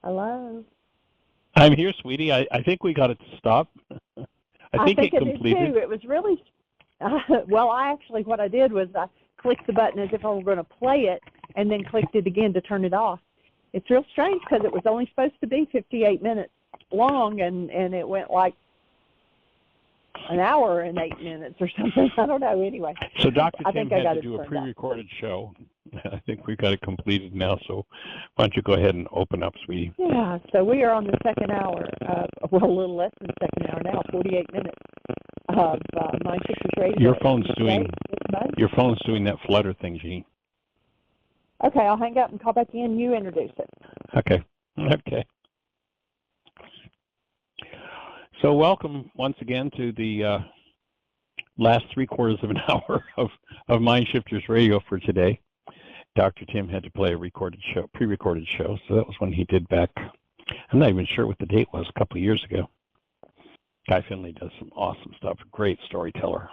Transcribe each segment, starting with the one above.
Hello. I'm here, sweetie. I think we got it to stop. I think it completed. Did too. It was really, well, what I did was I clicked the button as if I were going to play it and then clicked it again to turn it off. It's real strange because it was only supposed to be 58 minutes long, and it went like an hour and 8 minutes or something. I don't know. Anyway. So Dr. Tim had to do a pre-recorded show. I think we've got it completed now, so why don't you go ahead and open up, sweetie? Yeah, so we are on the second hour, a little less than the second hour now, 48 minutes of MindShifters Radio. Your phone's doing that flutter thing, Jeanie. Okay, I'll hang up and call back in. You introduce it. Okay. So welcome once again to the last 3/4 of an hour of MindShifters Radio for today. Dr. Tim had to play a pre-recorded show, so that was when he did back, I'm not even sure what the date was, a couple of years ago. Guy Finley does some awesome stuff, great storyteller.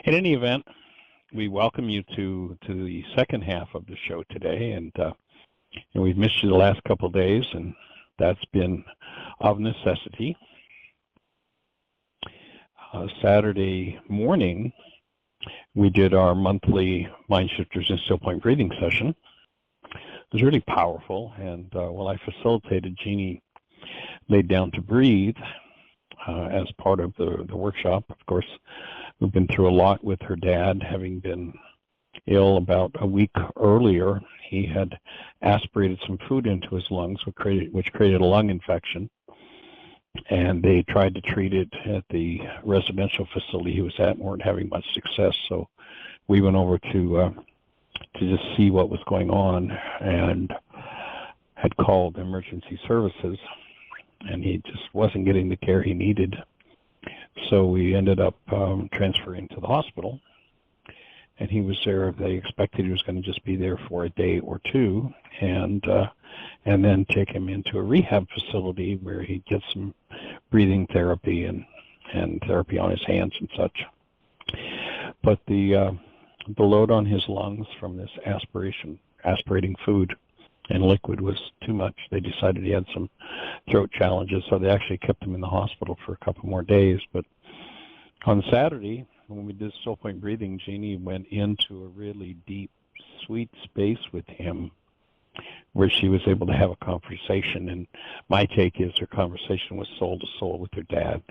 In any event, we welcome you to the second half of the show today, and we've missed you the last couple of days, and that's been of necessity. Saturday morning, we did our monthly MindShifters and Still Point breathing session. It was really powerful, and while I facilitated, Jeanie laid down to breathe as part of the workshop. Of course, we've been through a lot with her dad, having been ill about a week earlier. He had aspirated some food into his lungs, which created a lung infection. And they tried to treat it at the residential facility he was at and weren't having much success. So we went over to just see what was going on and had called emergency services, and he just wasn't getting the care he needed. So we ended up transferring to the hospital, and he was there. They expected he was going to just be there for a day or two, and then take him into a rehab facility where he'd get some breathing therapy and therapy on his hands and such. But the load on his lungs from this aspirating food and liquid was too much. They decided he had some throat challenges, so they actually kept him in the hospital for a couple more days. But on Saturday, when we did Still Point breathing, Jeanie went into a really deep, sweet space with him, where she was able to have a conversation. And my take is her conversation was soul to soul with her dad.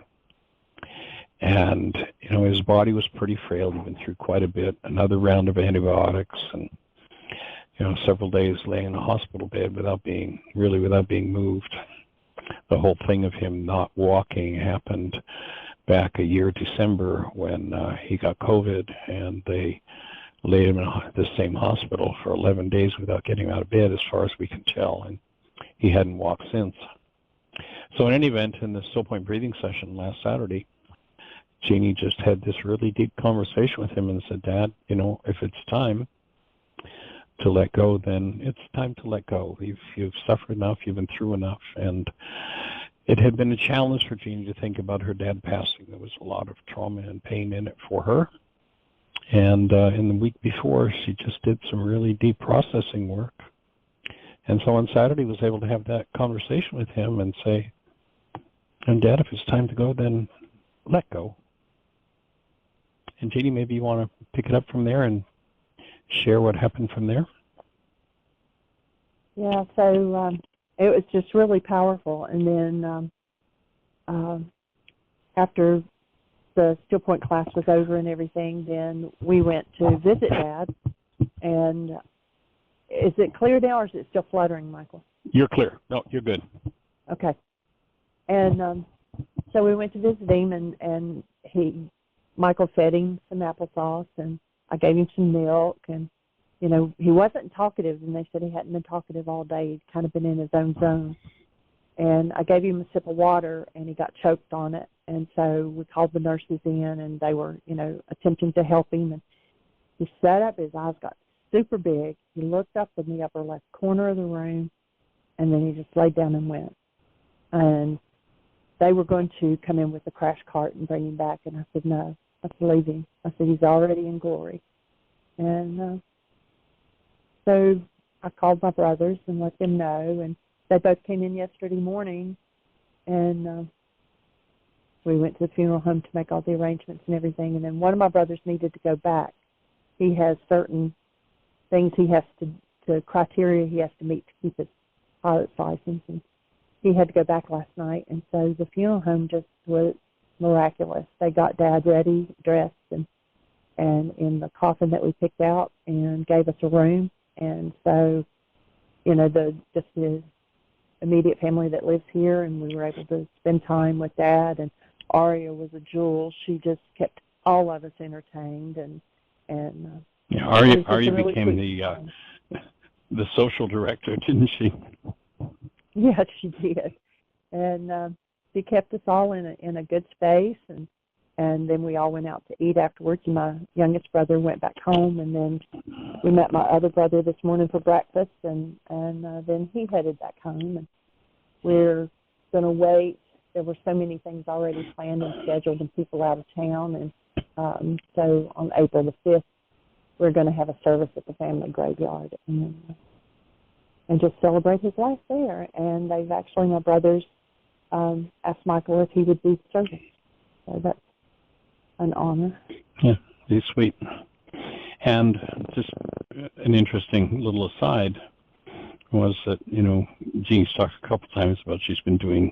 And, his body was pretty frail. He'd been through quite a bit, another round of antibiotics, and, several days laying in a hospital bed without being moved. The whole thing of him not walking happened back a year, December, when he got COVID, and they laid him in the same hospital for 11 days without getting him out of bed, as far as we can tell, and he hadn't walked since. So in any event, in the Still Point breathing session last Saturday, Jeanie just had this really deep conversation with him and said, Dad, if it's time to let go, then it's time to let go. You've suffered enough, you've been through enough, and it had been a challenge for Jeanie to think about her dad passing. There was a lot of trauma and pain in it for her. And in the week before, she just did some really deep processing work. And so on Saturday, was able to have that conversation with him and say, and Dad, if it's time to go, then let go. And Jeanie, maybe you want to pick it up from there and share what happened from there? Yeah, so it was just really powerful. And then after the Still Point class was over and everything, then we went to visit Dad. And is it clear now, or is it still fluttering, Michael? You're clear. No, you're good. Okay. And so we went to visit him, and Michael fed him some applesauce, and I gave him some milk, and he wasn't talkative, and they said he hadn't been talkative all day. He'd kind of been in his own zone. And I gave him a sip of water, and he got choked on it. And so we called the nurses in, and they were, attempting to help him. And he sat up, his eyes got super big. He looked up in the upper left corner of the room, and then he just laid down and went. And they were going to come in with a crash cart and bring him back, and I said, no, let's leave him. I said, he's already in glory. And so I called my brothers and let them know, and they both came in yesterday morning, and we went to the funeral home to make all the arrangements and everything. And then one of my brothers needed to go back. He has certain things he has to criteria he has to meet to keep his pilot's license, and he had to go back last night. And so the funeral home just was miraculous. They got Dad ready, dressed, and in the coffin that we picked out, and gave us a room. And so, you know, the immediate family that lives here, and we were able to spend time with Dad. And Aria was a jewel. She just kept all of us entertained, and yeah, Aria really became the social director, didn't she? Yes, she did, and she kept us all in a good space, and then we all went out to eat afterwards. And my youngest brother went back home, and then we met my other brother this morning for breakfast, and then he headed back home. And we're going to wait. There were so many things already planned and scheduled, and people out of town, and so on April the 5th, we're going to have a service at the family graveyard and just celebrate his life there. And they've actually, my brothers asked Michael if he would do the service. So that's an honor. Yeah, it's sweet. And just an interesting little aside was that, you know, Jeannie's talked a couple times about she's been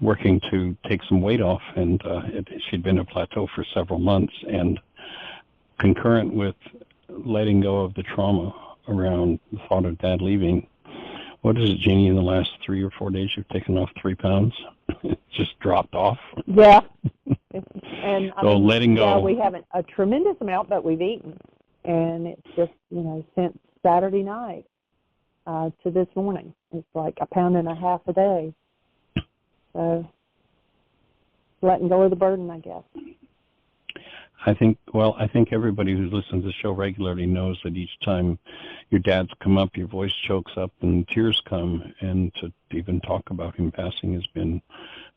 working to take some weight off, and she'd been a plateau for several months, and concurrent with letting go of the trauma around the thought of Dad leaving, what is it, Jeannie, in the last 3 or 4 days you've taken off 3 pounds? It just dropped off. Yeah. And so letting go. Yeah, we haven't a tremendous amount, but we've eaten. And it's just, you know, since Saturday night to this morning, it's like 1.5 pounds a day. So letting go of the burden, I guess. I think everybody who listens to the show regularly knows that each time your dad's come up, your voice chokes up and tears come, and to even talk about him passing has been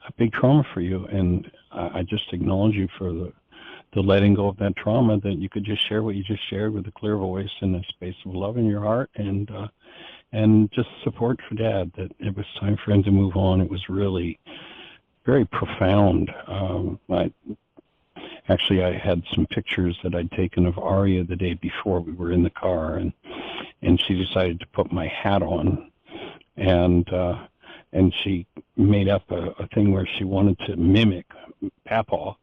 a big trauma for you. And I just acknowledge you for the letting go of that trauma, that you could just share what you just shared with a clear voice in a space of love in your heart, and just support for Dad, that it was time for him to move on. It was really very profound. Actually, I had some pictures that I'd taken of Aria the day before. We were in the car, and she decided to put my hat on, and she made up a thing where she wanted to mimic Papa,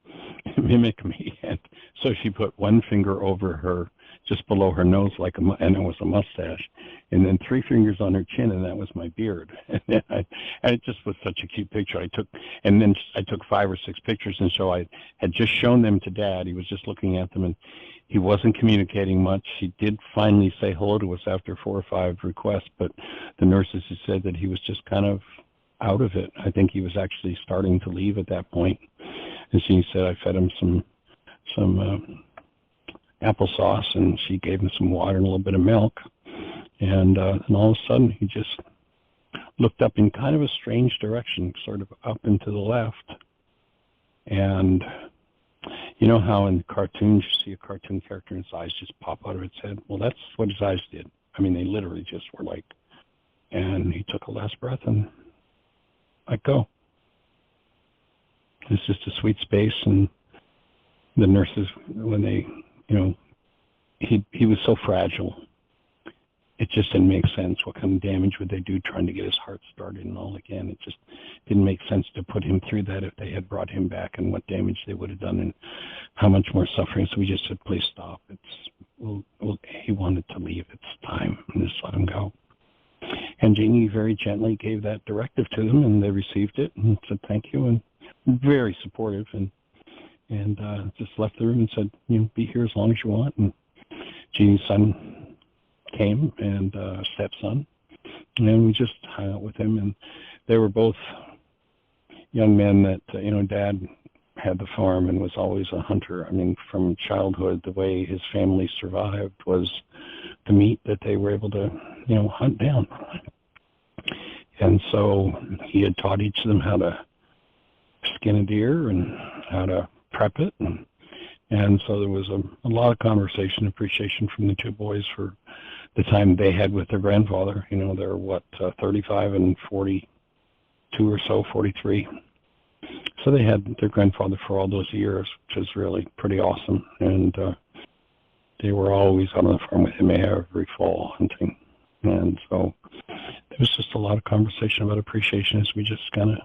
mimic me, and so she put one finger over her, just below her nose, and it was a mustache, and then 3 fingers on her chin, and that was my beard. And it just was such a cute picture. I took 5 or 6 pictures, and so I had just shown them to Dad. He was just looking at them, and he wasn't communicating much. He did finally say hello to us after 4 or 5 requests, but the nurses had said that he was just kind of out of it. I think he was actually starting to leave at that point. And she said I fed him some applesauce, and she gave him some water and a little bit of milk, and all of a sudden he just looked up in kind of a strange direction, sort of up and to the left. And you know how in cartoons you see a cartoon character and its eyes just pop out of its head? Well, that's what his eyes did. I mean, they literally just were like, and he took a last breath and let go. It's just a sweet space, and the nurses, when they, you know, he was so fragile. It just didn't make sense. What kind of damage would they do trying to get his heart started and all again? It just didn't make sense to put him through that if they had brought him back, and what damage they would have done and how much more suffering. So we just said, please stop. He wanted to leave. It's time. And just let him go. And Jeanie very gently gave that directive to them, and they received it and said thank you, and very supportive, and just left the room and said, you know, be here as long as you want. And Jeanie's son came, and stepson, and we just hung out with him. And they were both young men that, you know, Dad had the farm and was always a hunter. I mean, from childhood, the way his family survived was the meat that they were able to, you know, hunt down. And so he had taught each of them how to skin a deer and how to prep it. And so there was a lot of conversation, appreciation from the 2 boys for the time they had with their grandfather. You know, they're 35 and 42 or so, 43. So they had their grandfather for all those years, which is really pretty awesome. And they were always on the farm with him every fall hunting. And so there was just a lot of conversation about appreciation as we just kind of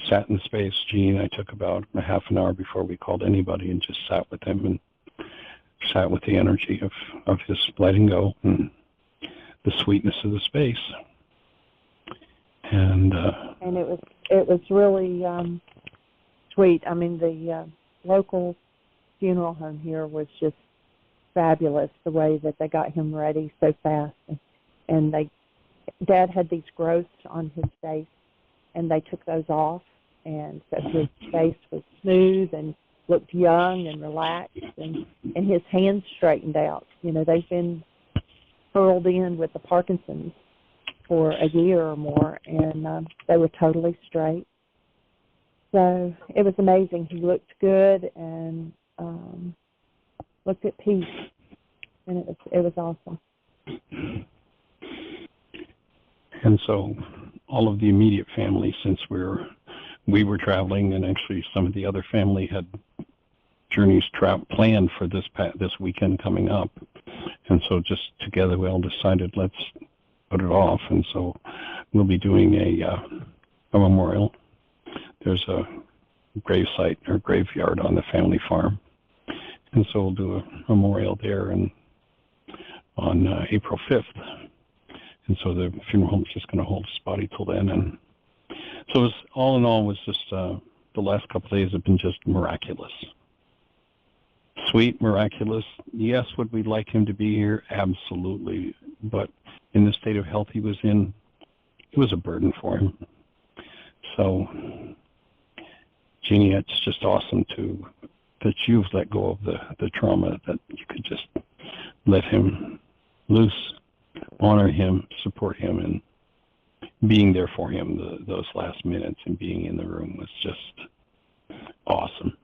sat in the space. Jeanie and I took about a half an hour before we called anybody and just sat with him and sat with the energy of his letting go and the sweetness of the space. And it was really sweet. I mean, the local funeral home here was just fabulous, the way that they got him ready so fast. And Dad had these growths on his face, and they took those off, and so his face was smooth and looked young and relaxed, and his hands straightened out. You know, they've been hurled in with the Parkinson's for a year or more, and they were totally straight. So it was amazing. He looked good and looked at peace, and it was awesome. And so all of the immediate family, since we were traveling, and actually some of the other family had journeys planned for this weekend coming up, and so just together we all decided let's put it off. And so we'll be doing a memorial. There's a gravesite or graveyard on the family farm, and so we'll do a memorial there on April 5th. And so the funeral home's just going to hold his body till then. And so it was, all in all, was just the last couple of days have been just miraculous. Sweet, miraculous. Yes, would we like him to be here? Absolutely. But in the state of health he was in, it was a burden for him. So, Jeanie, it's just awesome that you've let go of the trauma, that you could just let him loose, honor him, support him, and being there for him those last minutes and being in the room was just awesome.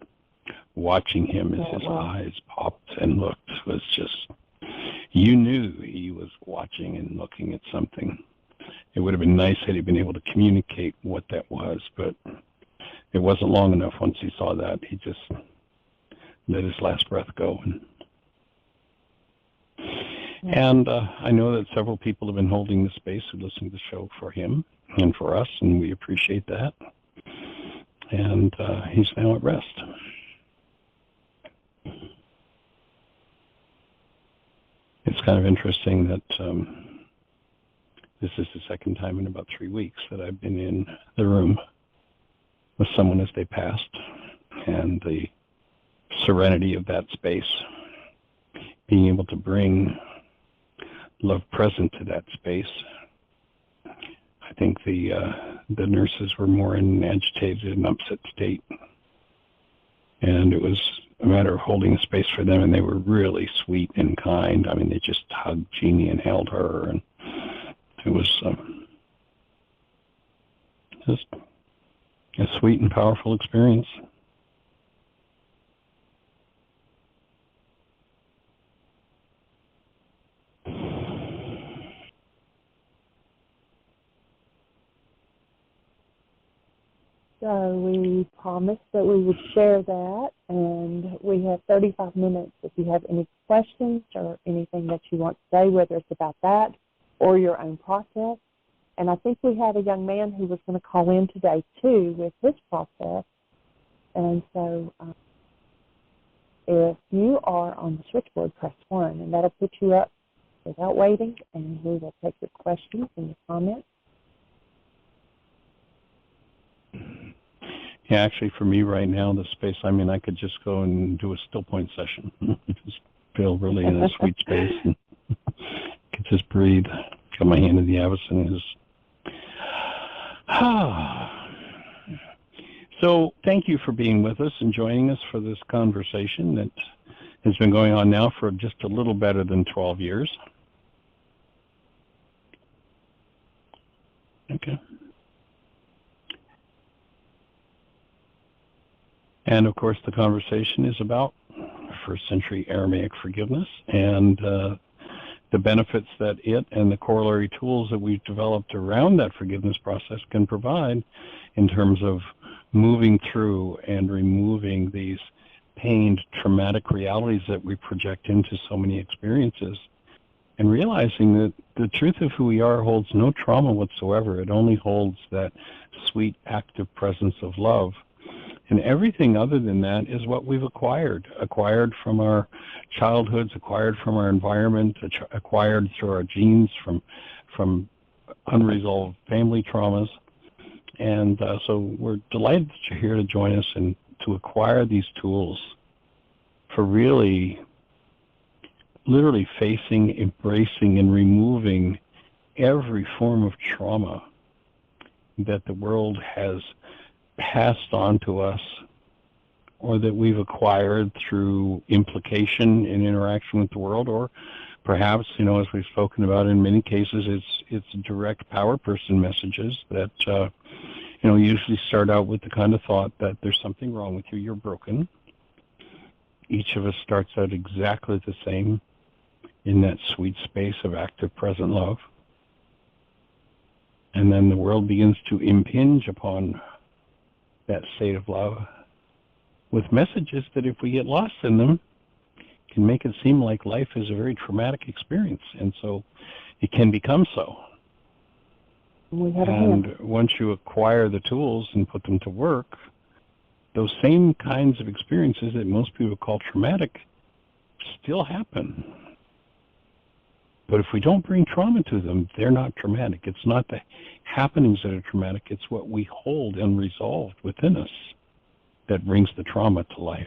Watching him as his eyes popped and looked was just, you knew he was watching and looking at something. It would have been nice had he been able to communicate what that was, but it wasn't long enough. Once he saw that, he just let his last breath go. And I know that several people have been holding the space who listen to the show for him and for us, and we appreciate that. And he's now at rest. It's kind of interesting that this is the second time in about 3 weeks that I've been in the room with someone as they passed, and the serenity of that space, being able to bring love present to that space. I think the nurses were more in an agitated and upset state, and it was a matter of holding space for them, and they were really sweet and kind. I mean, they just hugged Jeanie and held her, and it was just a sweet and powerful experience. So we promised that we would share that, and we have 35 minutes. If you have any questions or anything that you want to say, whether it's about that or your own process. And I think we had a young man who was going to call in today, too, with his process. And so if you are on the switchboard, press 1, and that'll put you up without waiting, and we will take your questions and your comments. Yeah, actually, for me right now, the space I'm in, I could just go and do a still point session. Just feel really in a sweet space and could just breathe. Got my hand in the abyss and just So thank you for being with us and joining us for this conversation that has been going on now for just a little better than 12 years. Okay. And, of course, the conversation is about first century Aramaic forgiveness and the benefits that it and the corollary tools that we've developed around that forgiveness process can provide in terms of moving through and removing these pained, traumatic realities that we project into so many experiences, and realizing that the truth of who we are holds no trauma whatsoever. It only holds that sweet, active presence of love. And everything other than that is what we've acquired from our childhoods, acquired from our environment, acquired through our genes, from unresolved family traumas. And so we're delighted that you're here to join us and to acquire these tools for really, literally facing, embracing, and removing every form of trauma that the world has passed on to us, or that we've acquired through implication in interaction with the world, or perhaps, as we've spoken about in many cases, it's direct power person messages that usually start out with the kind of thought that there's something wrong with you, you're broken. Each of us starts out exactly the same in that sweet space of active present love. And then the world begins to impinge upon that state of love with messages that, if we get lost in them, can make it seem like life is a very traumatic experience. And so it can become so. And once you acquire the tools and put them to work, those same kinds of experiences that most people call traumatic still happen. But if we don't bring trauma to them, they're not traumatic. It's not the happenings that are traumatic. It's what we hold unresolved within us that brings the trauma to life.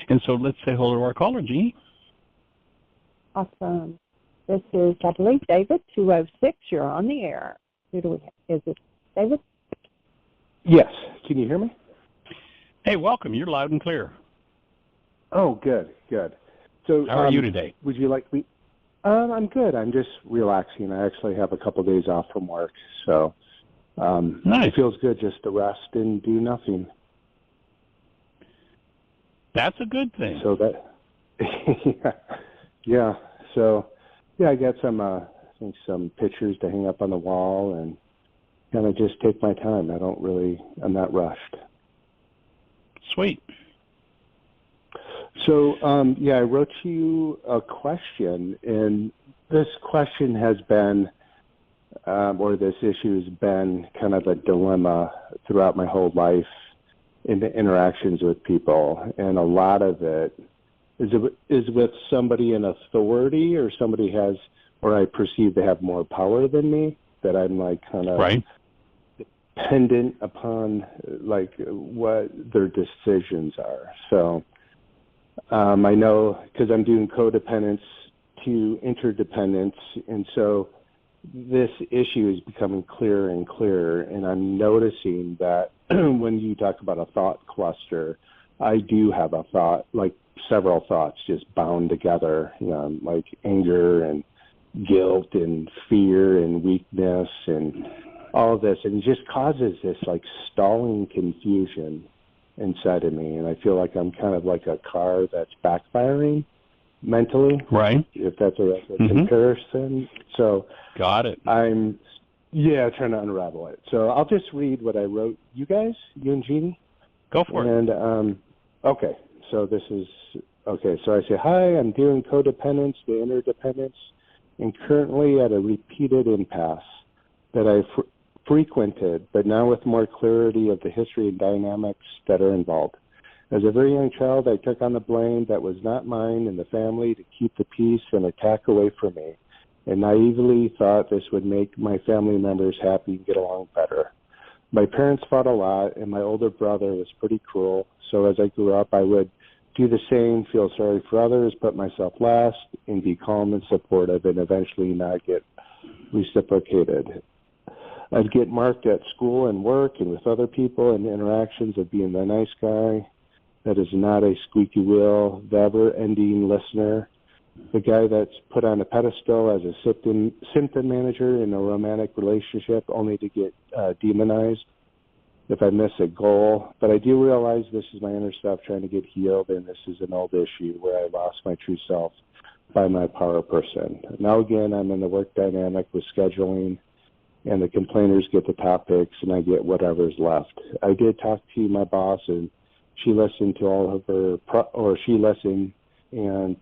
And so let's say hello to our caller, Jeanie. Awesome. This is, I believe, David, 206. You're on the air. Who do we have? Is it David? Yes. Can you hear me? Hey, welcome. You're loud and clear. Oh, good. So, how are you today? Would you like me? I'm good. I'm just relaxing. I actually have a couple of days off from work, so nice. It feels good just to rest and do nothing. That's a good thing. So that, yeah. So, I got some pictures to hang up on the wall and kind of just take my time. I'm not rushed. Sweet. So, I wrote you a question, and this question has been, or this issue has been kind of a dilemma throughout my whole life in the interactions with people, and a lot of it is with somebody in authority, or somebody has, or I perceive they have more power than me, that I'm like kind of right. dependent upon like what their decisions are. So I know, because I'm doing codependence to interdependence, and so this issue is becoming clearer and clearer, and I'm noticing that when you talk about a thought cluster, I do have a thought, like several thoughts just bound together, like anger and guilt and fear and weakness and all of this, and it just causes this like stalling confusion inside of me, and I feel like I'm kind of like a car that's backfiring mentally, right? If that's a comparison. So got it. I'm trying to unravel it. So I'll just read what I wrote you guys, you and Jeanie. Go for it. And okay, so this is okay. So I say, hi, I'm doing codependence to interdependence, and currently at a repeated impasse that I frequented, but now with more clarity of the history and dynamics that are involved. As a very young child, I took on the blame that was not mine in the family to keep the peace and attack away from me, and naively thought this would make my family members happy and get along better. My parents fought a lot, and my older brother was pretty cruel, so as I grew up, I would do the same, feel sorry for others, put myself last, and be calm and supportive, and eventually not get reciprocated. I'd get marked at school and work and with other people in interactions of being the nice guy that is not a squeaky wheel, the ever-ending listener, the guy that's put on a pedestal as a symptom manager in a romantic relationship only to get demonized if I miss a goal. But I do realize this is my inner stuff trying to get healed, and this is an old issue where I lost my true self by my power person. Now again, I'm in the work dynamic with scheduling, and the complainers get the topics, and I get whatever's left. I did talk to my boss, and she listened to all of her, she listened and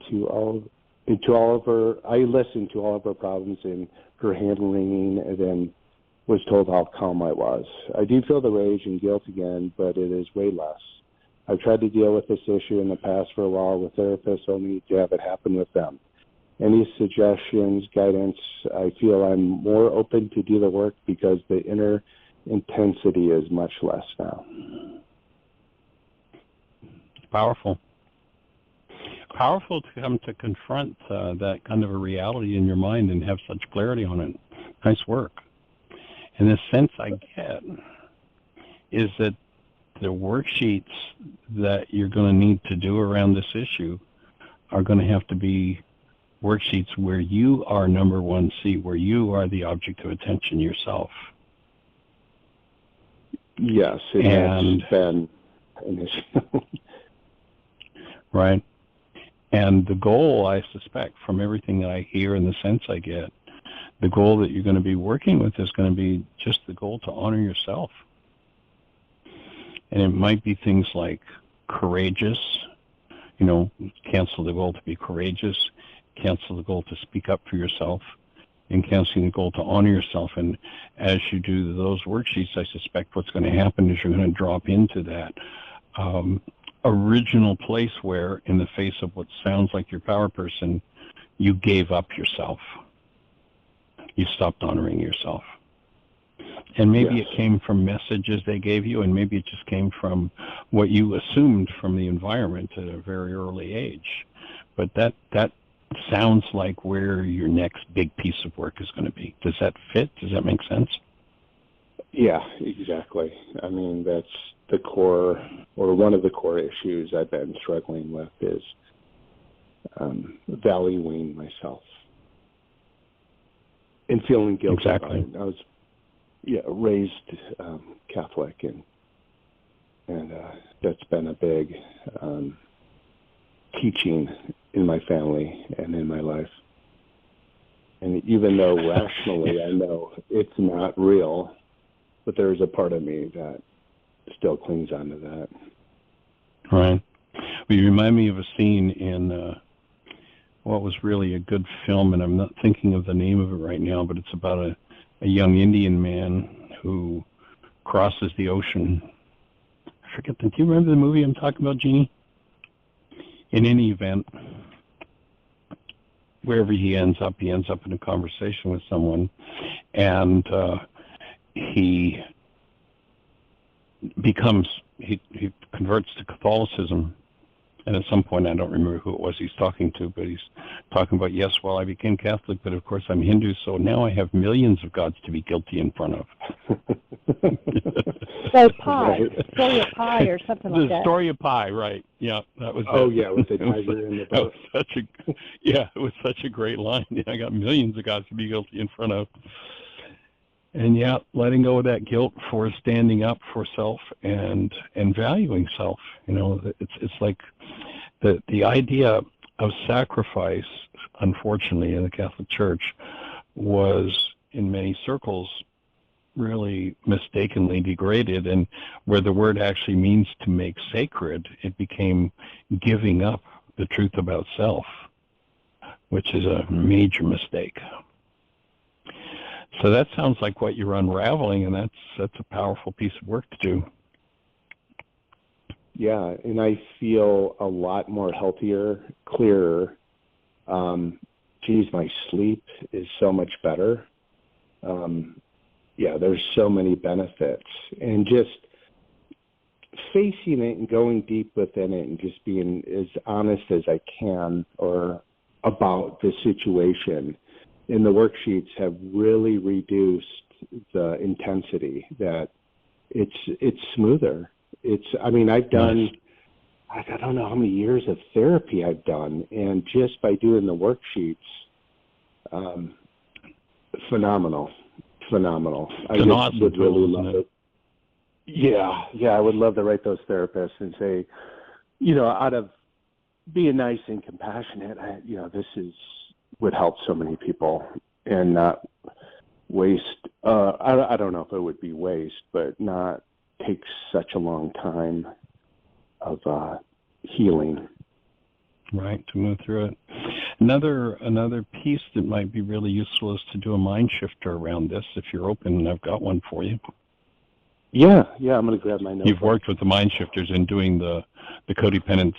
I listened to all of her problems and her hand-wringing, and then was told how calm I was. I do feel the rage and guilt again, but it is way less. I've tried to deal with this issue in the past for a while with therapists, only to have it happen with them. Any suggestions, guidance? I feel I'm more open to do the work because the inner intensity is much less now. Powerful. Powerful to come to confront that kind of a reality in your mind and have such clarity on it. Nice work. And the sense I get is that the worksheets that you're going to need to do around this issue are going to have to be worksheets where you are number 1C, where you are the object of attention yourself. Yes, it has been an issue. Right. And the goal, I suspect, from everything that I hear and the sense I get, the goal that you're going to be working with is going to be just the goal to honor yourself. And it might be things like courageous, cancel the goal to be courageous, cancel the goal to speak up for yourself, and canceling the goal to honor yourself. And as you do those worksheets, I suspect what's going to happen is you're going to drop into that original place where, in the face of what sounds like your power person, you gave up yourself. You stopped honoring yourself. And maybe it came from messages they gave you, and maybe it just came from what you assumed from the environment at a very early age. But that sounds like where your next big piece of work is going to be. Does that fit? Does that make sense? Yeah, exactly. I mean, that's the core, or one of the core issues I've been struggling with is valuing myself and feeling guilty. Exactly. About it. I was raised Catholic, and that's been a big teaching in my family and in my life. And even though rationally I know it's not real, but there's a part of me that still clings onto that. Right. Well, you remind me of a scene in what was really a good film, and I'm not thinking of the name of it right now, but it's about a young Indian man who crosses the ocean. I forget do you remember the movie I'm talking about, Jeanie? In any event, wherever he ends up in a conversation with someone, and he converts to Catholicism. And at some point, I don't remember who it was he's talking to, but he's talking about, yes, well, I became Catholic, but of course I'm Hindu, so now I have millions of gods to be guilty in front of. So Pi, story of Pi or something like that. The story of Pi, right. Yeah, that was with the tiger in the boat. It was such a great line. Yeah, I got millions of gods to be guilty in front of. And letting go of that guilt for standing up for self and valuing self. It's like the idea of sacrifice, unfortunately, in the Catholic Church was in many circles really mistakenly degraded, and where the word actually means to make sacred, it became giving up the truth about self, which is a major mistake. So that sounds like what you're unraveling, and that's a powerful piece of work to do. Yeah, and I feel a lot more healthier, clearer. My sleep is so much better. There's so many benefits. And just facing it and going deep within it and just being as honest as I can or about the situation. And the worksheets have really reduced the intensity, that it's smoother. I've done, I don't know how many years of therapy I've done, and just by doing the worksheets, phenomenal. I awesome would tool, really love it. Yeah, I would love to write those therapists and say, out of being nice and compassionate, this would help so many people and not waste. I don't know if it would be waste, but not take such a long time of healing. Right, to move through it. Another piece that might be really useful is to do a mind shifter around this. If you're open, and I've got one for you. Yeah, I'm going to grab my notebook. You've worked with the mind shifters in doing the codependence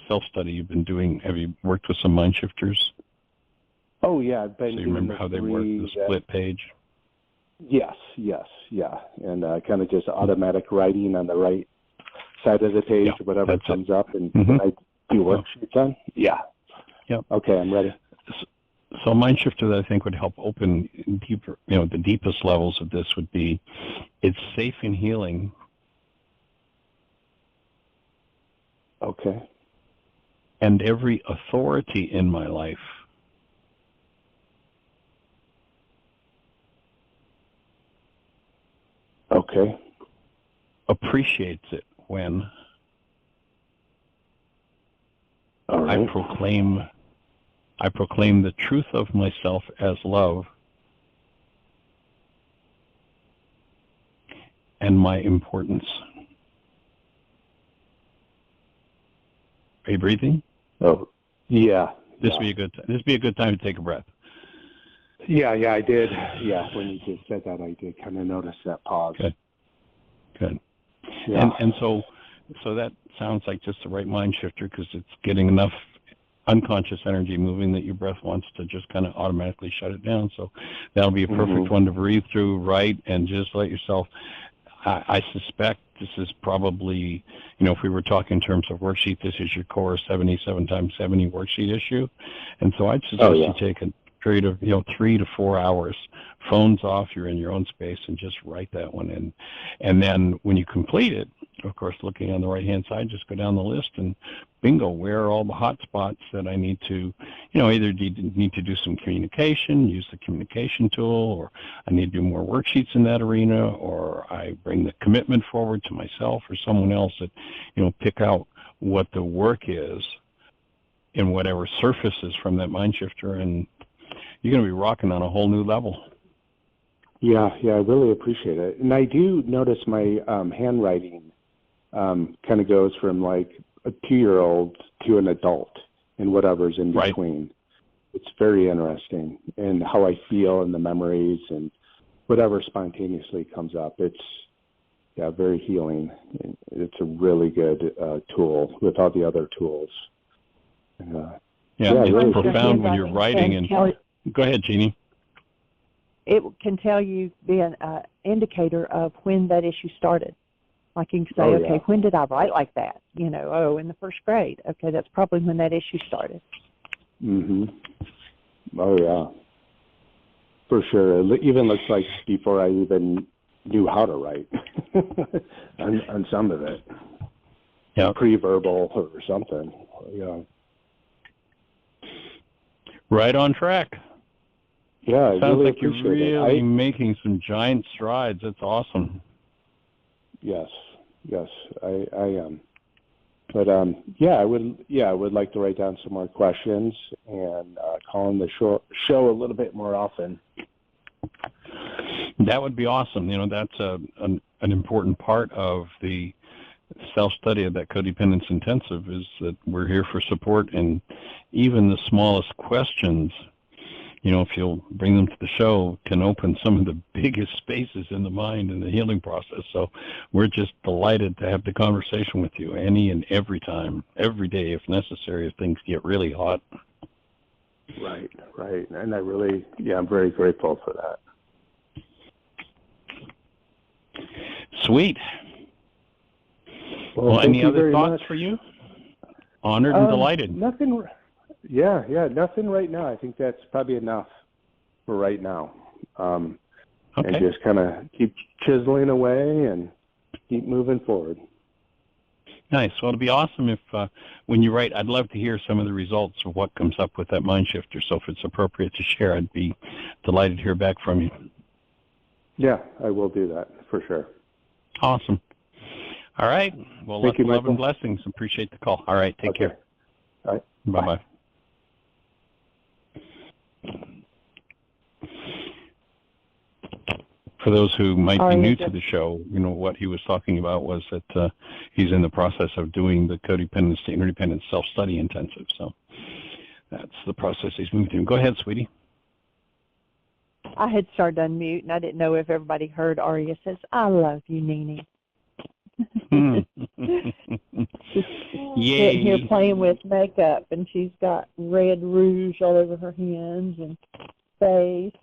self-study you've been doing. Have you worked with some mind shifters? Oh, yeah. I've been so you remember how they work, the split page? Yes, yeah. And kind of just automatic writing on the right side of the page, whatever comes up, and I do worksheets on? Yeah. Yep. Okay, I'm ready. So a mind shifter that I think would help open deeper, the deepest levels of this would be, it's safe in healing. Okay. And every authority in my life appreciates it when I proclaim the truth of myself as love and my importance. Are you breathing? Oh, yeah. This would be a good time. This would be a good time to take a breath. Yeah, I did. Yeah, when you just said that, I did kind of notice that pause. Good. Yeah. And so that sounds like just the right mind shifter, because it's getting enough unconscious energy moving that your breath wants to just kind of automatically shut it down. So that'll be a perfect one to breathe through, write, and just let yourself. I suspect this is probably, if we were talking in terms of worksheet, this is your core 77 times 70 worksheet issue. And so I'd suggest you take a period of 3 to 4 hours, phones off, you're in your own space, and just write that one in. And then when you complete it, of course, looking on the right hand side, just go down the list and bingo, where are all the hot spots that I need to, either need to do some communication, use the communication tool, or I need to do more worksheets in that arena, or I bring the commitment forward to myself or someone else that, pick out what the work is in whatever surfaces from that mind shifter, and you're going to be rocking on a whole new level. Yeah, I really appreciate it. And I do notice my handwriting kind of goes from like a 2-year-old to an adult and whatever's in between. Right. It's very interesting, and how I feel and the memories and whatever spontaneously comes up. It's very healing. It's a really good tool with all the other tools. It's really profound when you're writing. And go ahead, Jeanie. It can tell you, be an indicator of when that issue started. Like you can say, when did I write like that? In the first grade. Okay, that's probably when that issue started. Oh, yeah. For sure. It even looks like before I even knew how to write on some of it. Yeah. Pre-verbal or something. Yeah. Right on track. Yeah, I sounds really like you're really making some giant strides. That's awesome. Yes, I am. But I would like to write down some more questions and call in the show a little bit more often. That would be awesome. That's an important part of the self-study of that codependence intensive, is that we're here for support, and even the smallest questions, if you'll bring them to the show, can open some of the biggest spaces in the mind in the healing process. So we're just delighted to have the conversation with you any and every time, every day if necessary, if things get really hot. Right. And I'm very grateful for that. Sweet. Well, any other thoughts for you? Honored and delighted. Nothing. Yeah, nothing right now. I think that's probably enough for right now. And just kind of keep chiseling away and keep moving forward. Nice. Well, it'd be awesome if, when you write, I'd love to hear some of the results of what comes up with that mind shifter. So if it's appropriate to share, I'd be delighted to hear back from you. Yeah, I will do that for sure. Awesome. All right. Well, lots of love and blessings. Appreciate the call. All right. Take care. All right. Bye-bye. For those who might be new to the show, what he was talking about was that he's in the process of doing the codependence to interdependence self-study intensive. So that's the process he's moving through. Go ahead, sweetie. I had started to unmute, and I didn't know if everybody heard Aria says, "I love you, Nene." Yay. Sitting here playing with makeup, and she's got red rouge all over her hands and face.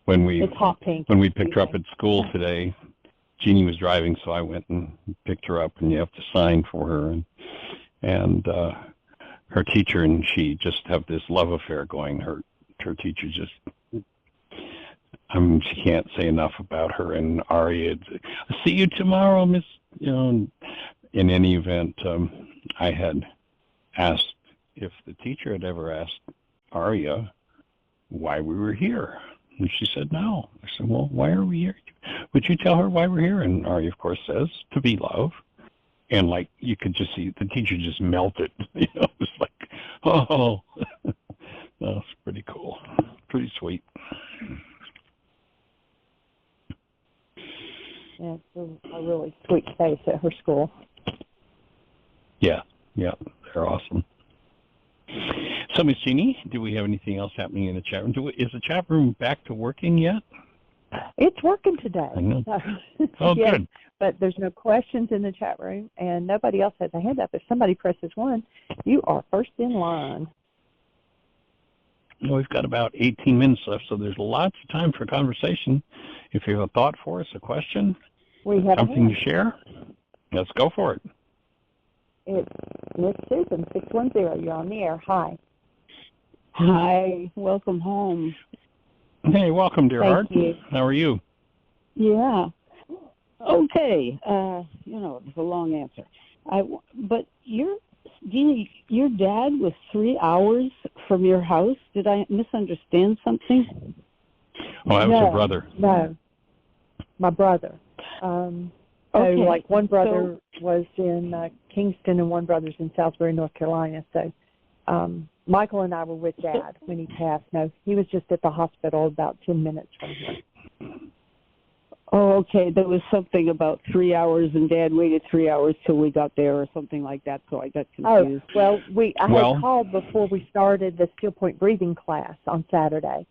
It's hot pink. When we picked her up at school today, Jeanie was driving, so I went and picked her up, and you have to sign for her, and her teacher and she just have this love affair going. Her teacher just, she can't say enough about her and Aria. See you tomorrow, Miss. In any event, I had asked if the teacher had ever asked Aria why we were here, and she said no. I said, well, why are we here? Would you tell her why we're here? And Aria, of course, says to be loved. And you could just see the teacher just melted. It was like, oh, that's pretty cool, pretty sweet. Yeah, it's a really sweet space at her school. Yeah, they're awesome. So, Miss Jeanie, do we have anything else happening in the chat room? Is the chat room back to working yet? It's working today. I know. Oh, yes, good. But there's no questions in the chat room, and nobody else has a hand up. If somebody presses 1, you are first in line. Well, we've got about 18 minutes left, so there's lots of time for conversation. If you have a thought for us, a question, something to share, let's go for it. It's Miss Susan, 610. You're on the air. Hi. Hi. Welcome home. Hey, welcome, dear heart. Thank you. How are you? Yeah. Okay. It's a long answer. But Jeanie, your dad was 3 hours from your house. Did I misunderstand something? Oh, that was your brother. No, my brother. Okay. Like one brother was in Kingston and one brother's in Salisbury, North Carolina. So Michael and I were with Dad when he passed. No, he was just at the hospital about 10 minutes from here. Oh, okay. There was something about 3 hours, and Dad waited 3 hours till we got there, or something like that. So I got confused. Oh, well, I had called before we started the Still Point Breathing class on Saturday,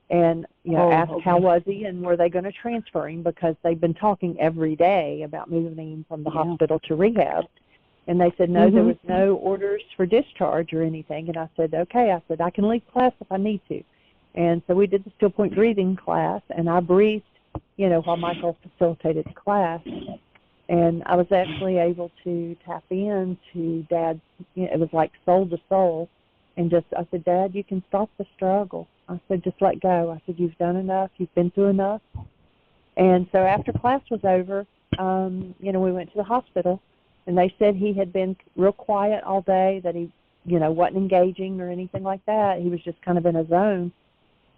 and asked how was he and were they going to transfer him, because they've been talking every day about moving him from the hospital to rehab. And they said, no, there was no orders for discharge or anything. And I said, okay. I said, I can leave class if I need to. And so we did the Still Point Breathing class, and I breathed, while Michael facilitated the class. And I was actually able to tap into Dad's, it was like soul to soul. And I said, Dad, you can stop the struggle. I said, just let go. I said, you've done enough. You've been through enough. And so after class was over, we went to the hospital. And they said he had been real quiet all day, that he, wasn't engaging or anything like that. He was just kind of in a zone.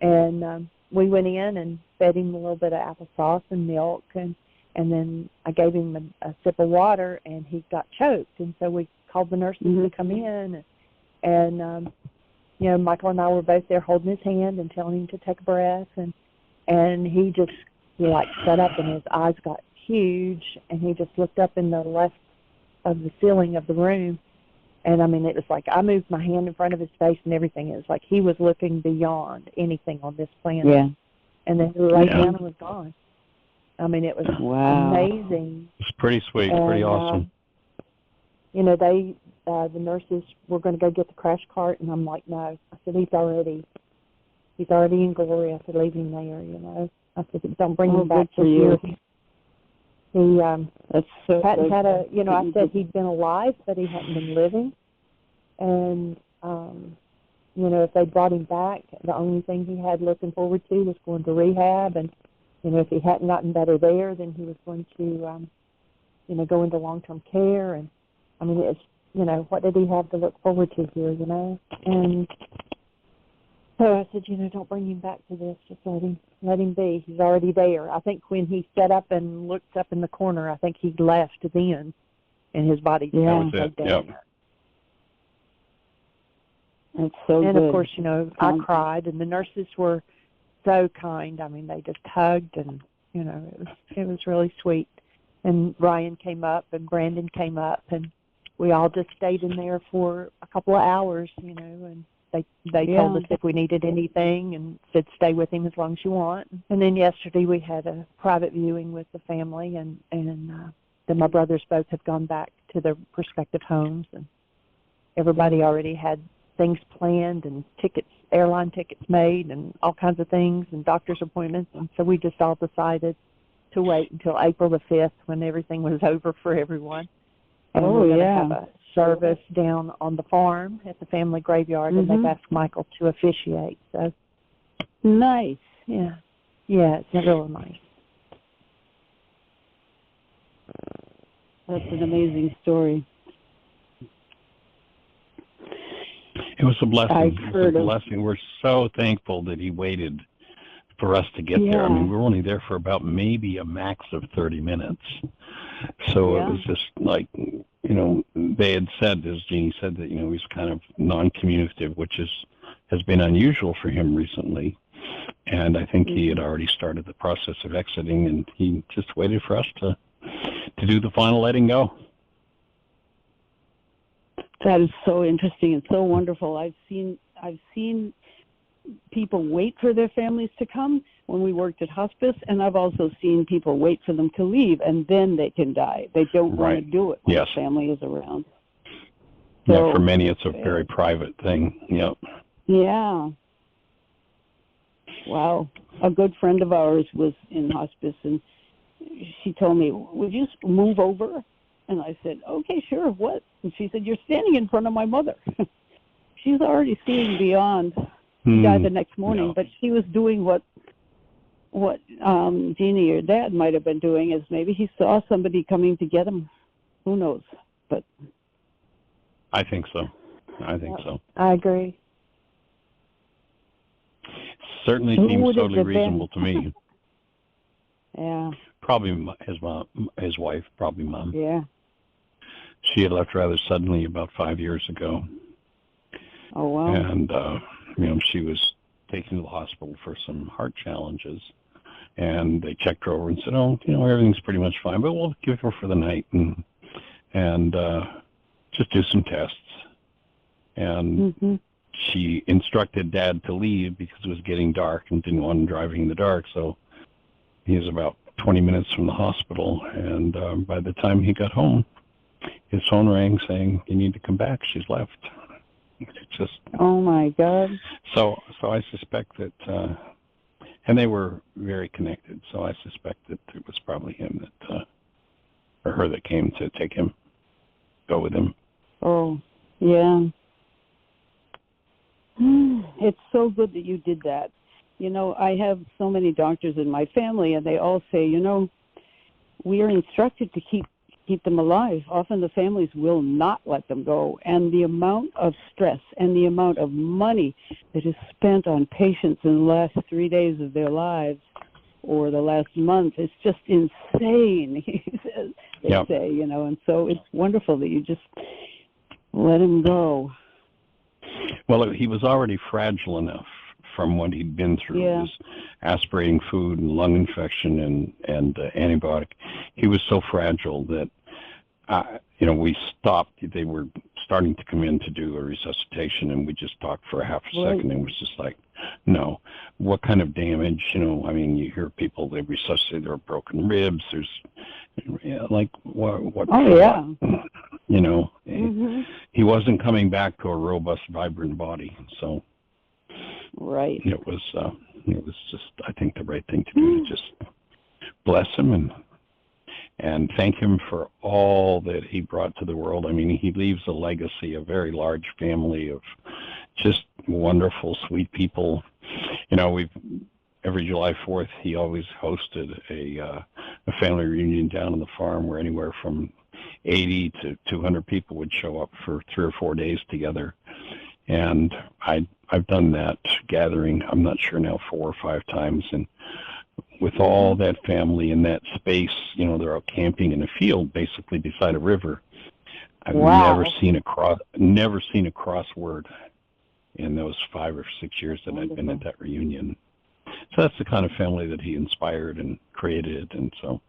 And we went in and fed him a little bit of applesauce and milk. And then I gave him a sip of water, and he got choked. And so we called the nurses to come in. And Michael and I were both there holding his hand and telling him to take a breath. And he just, sat up, and his eyes got huge. And he just looked up in the left of the ceiling of the room, and it was like I moved my hand in front of his face and everything. It was like he was looking beyond anything on this planet. Yeah. And then he laid down and was gone. It was amazing. It's pretty sweet, pretty awesome. The nurses were going to go get the crash cart, and I'm like, no. I said, he's already in glory. I said, leave him there. I said, don't bring him back to you. He hadn't had I said he'd been alive, but he hadn't been living. And, if they brought him back, the only thing he had looking forward to was going to rehab. And, if he hadn't gotten better there, then he was going to, go into long-term care. And, it's, what did he have to look forward to here, And so I said, don't bring him back to this. Just let him be. He's already there. I think when he sat up and looked up in the corner, I think he left then. and his body Yeah. slowed down. Yep. That's so And good. of course, I cried, and the nurses were so kind. I mean, they just hugged, and it was really sweet. And Ryan came up, and Brandon came up, and we all just stayed in there for a couple of hours, and they told us if we needed anything, and said stay with him as long as you want. And then yesterday we had a private viewing with the family, and then my brothers both had gone back to their respective homes, and everybody already had things planned and airline tickets made and all kinds of things and doctor's appointments. And so we just all decided to wait until April the 5th when everything was over for everyone. And we're going to have a service down on the farm at the family graveyard, and they've asked Michael to officiate. So nice. Yeah, it's really nice. That's an amazing story. It was a blessing. I've It was heard a of- blessing. We're so thankful that he waited for us to get there. I mean, we were only there for about maybe a max of 30 minutes. So it was just like, they had said, as Jeanie said, that, he's kind of non-communicative, which has been unusual for him recently. And I think he had already started the process of exiting, and he just waited for us to do the final letting go. That is so interesting and so wonderful. I've seen people wait for their families to come when we worked at hospice, and I've also seen people wait for them to leave, and then they can die. They don't want to do it when the family is around. So, for many, it's a very private thing. Yep. Yeah. Wow. A good friend of ours was in hospice, and she told me, would you move over? And I said, okay, sure, what? And she said, you're standing in front of my mother. She's already seeing beyond. She died the next morning, but she was doing what Jeanie or Dad might have been doing, is maybe he saw somebody coming to get him. Who knows? But I think so. I agree. Certainly seems totally reasonable to me. Yeah. Probably his wife, probably Mom. Yeah. She had left rather suddenly about 5 years ago. Oh, wow. And, she was taken to the hospital for some heart challenges. And they checked her over and said, everything's pretty much fine, but we'll give her for the night and just do some tests. And she instructed Dad to leave because it was getting dark and didn't want him driving in the dark. So he was about 20 minutes from the hospital. And by the time he got home, his phone rang saying, you need to come back. She's left. It's just. Oh, my God. So I suspect that, and they were very connected, so I suspect that it was probably him or her that came to go with him. Oh, yeah. It's so good that you did that. I have so many doctors in my family, and they all say, we are instructed to keep them alive. Often the families will not let them go. And the amount of stress and the amount of money that is spent on patients in the last 3 days of their lives or the last month is just insane, they say, and so it's wonderful that you just let him go. Well, he was already fragile enough from what he'd been through. He was aspirating food and lung infection and antibiotic. He was so fragile that, we stopped. They were starting to come in to do a resuscitation, and we just talked for a half a second, and it was just like, no, what kind of damage? You hear people, they resuscitate their broken ribs. There's, like, what? Oh, yeah. He wasn't coming back to a robust, vibrant body, so. Right. It was just, I think, the right thing to do, to just bless him and thank him for all that he brought to the world. He leaves a legacy, a very large family of just wonderful, sweet people. Every July 4th, he always hosted a family reunion down on the farm where anywhere from 80 to 200 people would show up for 3 or 4 days together. And I've done that gathering, I'm not sure now, 4 or 5 times. And with all that family in that space, they're out camping in a field basically beside a river. I've Wow. never seen a crossword in those 5 or 6 years that I've been at that reunion. So that's the kind of family that he inspired and created, and so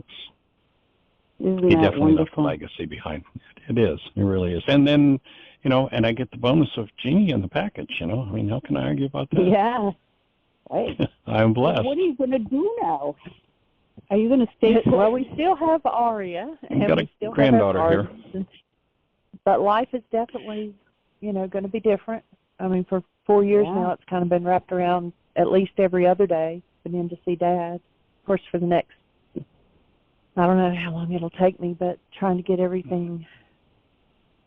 Isn't he that definitely left a wonderful? legacy behind. It is. It really is. And then, and I get the bonus of Jeanie in the package, I mean, how can I argue about that? Yeah. Right. I'm blessed. What are you going to do now? Are you going to stay put? Well, we still have Aria, and We've got we still a granddaughter have our here. gardens, but life is definitely, going to be different. I mean, for 4 years now, it's kind of been wrapped around at least every other day, been in to see Dad. Of course, for the next, I don't know how long it'll take me, but trying to get everything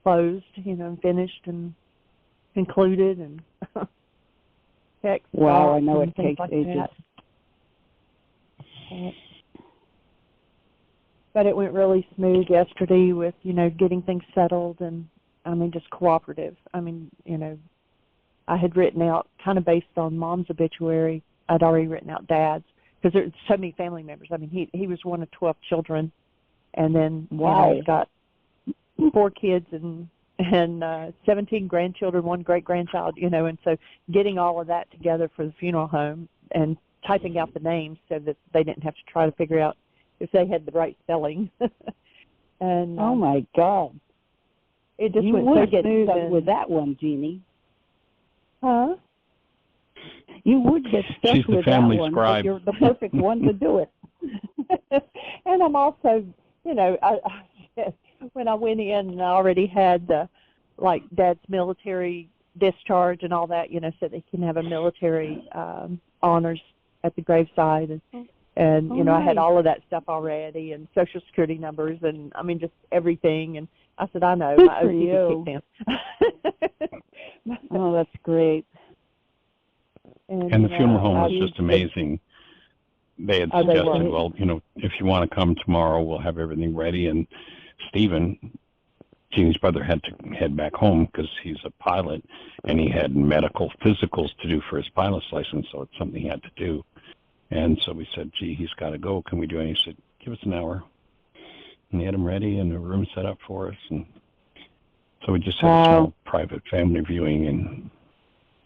closed, and finished and concluded and text. Wow, I know it things takes like ages. That. But it went really smooth yesterday with, getting things settled and, just cooperative. I had written out, kind of based on Mom's obituary, I'd already written out Dad's, because there's so many family members. I mean, he was one of 12 children, and then he's got 4 kids and 17 grandchildren, 1 great-grandchild, and so getting all of that together for the funeral home and typing out the names so that they didn't have to try to figure out if they had the right spelling. And oh, my God. It just You went would so get smooth. stuck with that one, Jeanie. Huh? You would get stuck She's the with family that one, scribe. but you're the perfect one to do it. And I'm also, when I went in and I already had Dad's military discharge and all that, so they can have a military honors at the graveside, and I had nice. all of that stuff already, and Social Security numbers, and just everything. And I said, I know, Good my for OCD you. kicked in. Oh, that's great. And the funeral home was just amazing. They had suggested, were. well, if you want to come tomorrow, we'll have everything ready. And Stephen, Jeanie's brother, had to head back home because he's a pilot, and he had medical physicals to do for his pilot's license, so it's something he had to do. And so we said, gee, he's got to go. Can we do it? And he said, give us an hour. And they had him ready and a room set up for us. And so we just had a small private family viewing, and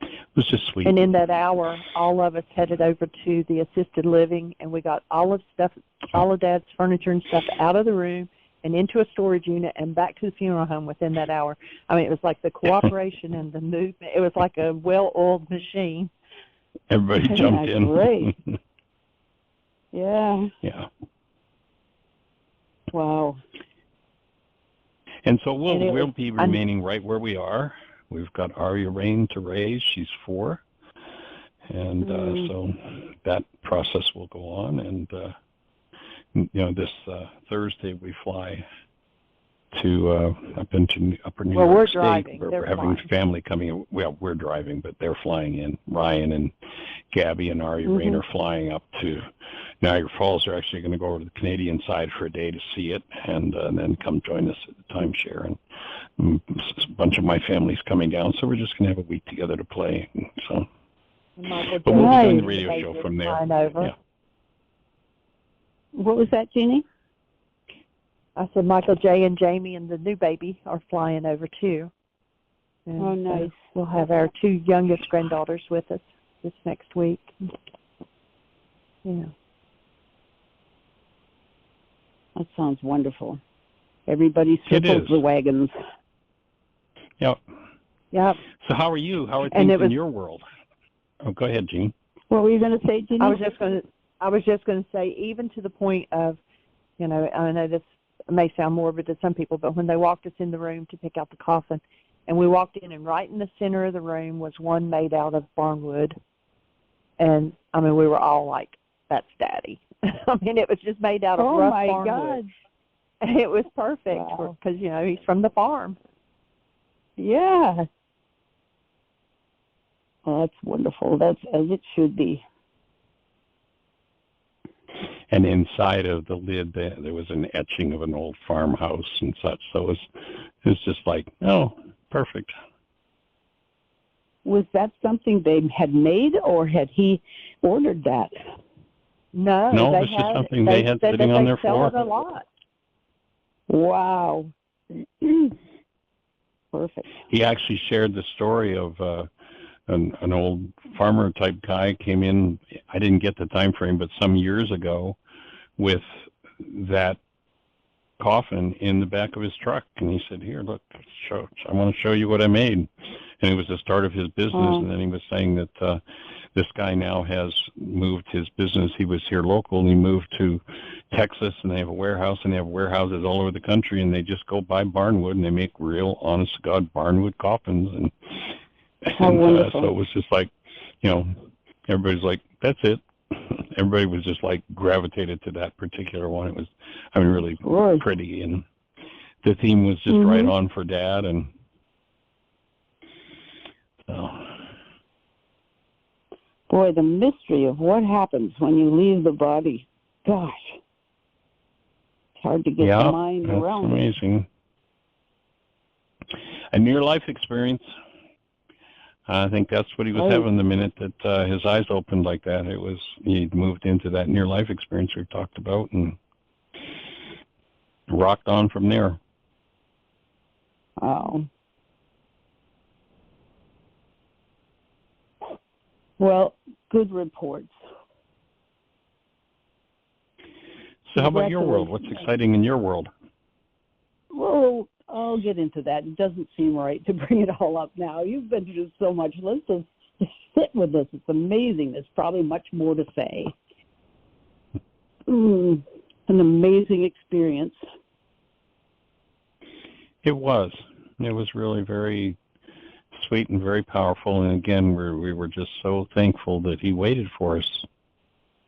it was just sweet. And in that hour, all of us headed over to the assisted living, and we got all of Dad's furniture and stuff out of the room and into a storage unit and back to the funeral home within that hour. I mean, it was like the cooperation and the movement. It was like a well-oiled machine. Everybody jumped in. Great. Yeah. Yeah. Wow. And so we'll be remaining right where we are. We've got Aria Rain to raise. She's 4. And so that process will go on. And, this Thursday we fly to up into Upper New York State. Driving. We're having family coming in. Well, we're driving, but they're flying in. Ryan and Gabby and Aria Rain are flying up to Niagara Falls. They're actually going to go over to the Canadian side for a day to see it, and then come join us at the timeshare. And a bunch of my family's coming down, so we're just going to have a week together to play. So, but we'll be doing the radio show from there. Yeah. What was that, Jeanie? I said Michael J. and Jamie and the new baby are flying over too. And oh, nice. We'll have our 2 youngest granddaughters with us this next week. Yeah. That sounds wonderful. Everybody circles the wagons. Yep. Yep. So how are you? How are things in your world? Oh, go ahead, Jean. What were you going to say, Jeanie? I was just going to say, even to the point of, I know this may sound morbid to some people, but when they walked us in the room to pick out the coffin, and we walked in, and right in the center of the room was one made out of barnwood. And, we were all like, that's Daddy. It was just made out of rough barnwood. Oh, my God. It was perfect because, he's from the farm. Yeah. Oh, that's wonderful. That's as it should be. And inside of the lid, there was an etching of an old farmhouse and such. So it was just like, oh, perfect. Was that something they had made, or had he ordered that? No, it was just something they had sitting on their floor. They sell it a lot. Wow. perfect. He actually shared the story of an old farmer type guy came in. I didn't get the time frame, but some years ago, with that coffin in the back of his truck, and he said, "Here, look, I want to show you what I made." And it was the start of his business. And then he was saying that this guy now has moved his business. He was here local, and he moved to Texas, and they have a warehouse, and they have warehouses all over the country, and they just go buy barnwood, and they make real, honest to God, barnwood coffins. And so it was just like, everybody's like, that's it. Everybody was just like gravitated to that particular one. It was, really pretty, and the theme was just right on for Dad, and so. Boy, the mystery of what happens when you leave the body. Gosh, it's hard to get the mind around. Yeah, that's amazing. A near-life experience. I think that's what he was having the minute that his eyes opened like that. He moved into that near-life experience we talked about and rocked on from there. Wow. Well, good reports. So how about your world? What's exciting in your world? Well, I'll get into that. It doesn't seem right to bring it all up now. You've been through so much. Let's just sit with this. It's amazing. There's probably much more to say. An amazing experience. It was. It was really very sweet and very powerful. And again, we were just so thankful that he waited for us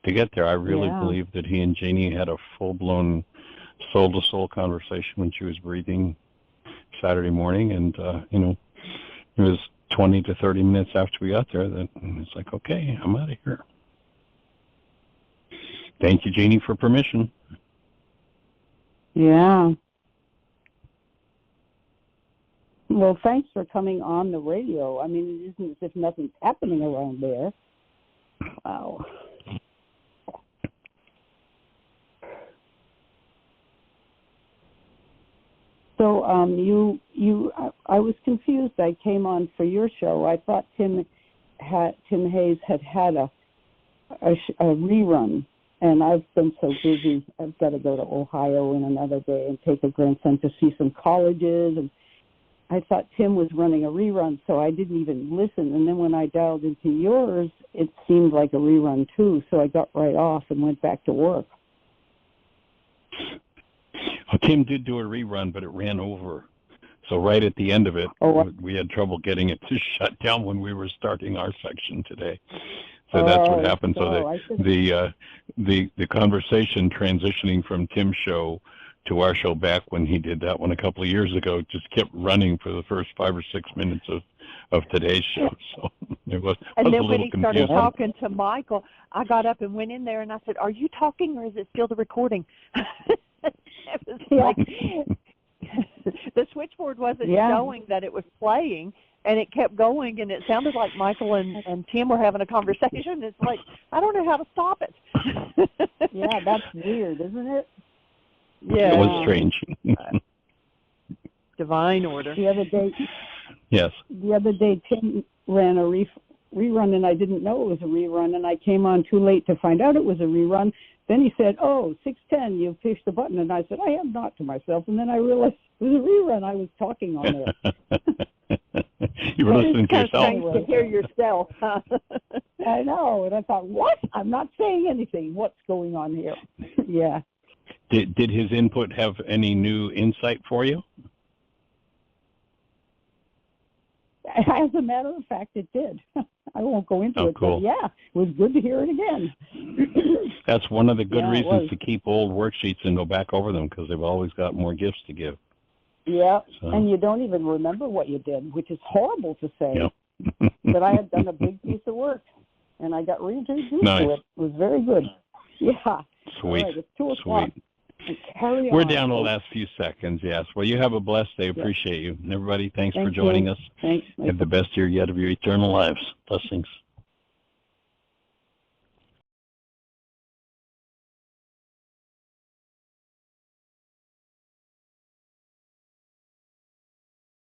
to get there. I really believe that he and Jeanie had a full-blown soul-to-soul conversation when she was breathing Saturday morning, and it was 20 to 30 minutes after we got there that it's like, okay, I'm out of here. Thank you, Jeanie, for permission. Yeah. Well, thanks for coming on the radio. It isn't as if nothing's happening around there. Wow. So I was confused. I came on for your show. I thought Tim Hayes had a rerun, and I've been so busy. I've got to go to Ohio in another day and take a grandson to see some colleges, and I thought Tim was running a rerun, so I didn't even listen. And then when I dialed into yours, it seemed like a rerun too, so I got right off and went back to work. Well, Tim did do a rerun, but it ran over. So right at the end of it, we had trouble getting it to shut down when we were starting our section today. So that's what happened. So the conversation transitioning from Tim's show to our show back when he did that one a couple of years ago just kept running for the first 5 or 6 minutes of today's show. So it was and then a when little he confusing. started talking to Michael, I got up and went in there and I said, "Are you talking or is it still the recording?" It was like the switchboard wasn't showing that it was playing, and it kept going, and it sounded like Michael and Tim were having a conversation. It's like, I don't know how to stop it. Yeah, that's weird, isn't it? Yeah. It was strange. Divine order. The other day, yes. The other day, Tim ran a rerun, and I didn't know it was a rerun, and I came on too late to find out it was a rerun. Then he said, 6:10, you pushed the button. And I said, I have not, to myself. And then I realized it was a rerun. I was talking on there. You were listening to yourself. It's to hear yourself. I know. And I thought, what? I'm not saying anything. What's going on here? Yeah. Did his input have any new insight for you? As a matter of fact, it did. I won't go into it, cool. But yeah, it was good to hear it again. That's one of the good reasons to keep old worksheets and go back over them, because they've always got more gifts to give. Yeah, and you don't even remember what you did, which is horrible to say. Yep. But I had done a big piece of work, and I got reintroduced to it. It was very good. Yeah. Sweet. All right, it's 2 o'clock. Sweet. Carry We're on. down to the last few seconds, yes. Well, you have a blessed day. Appreciate you. And everybody, thanks for Thank joining you. us. Thanks. Have the best year yet of your eternal lives. Blessings.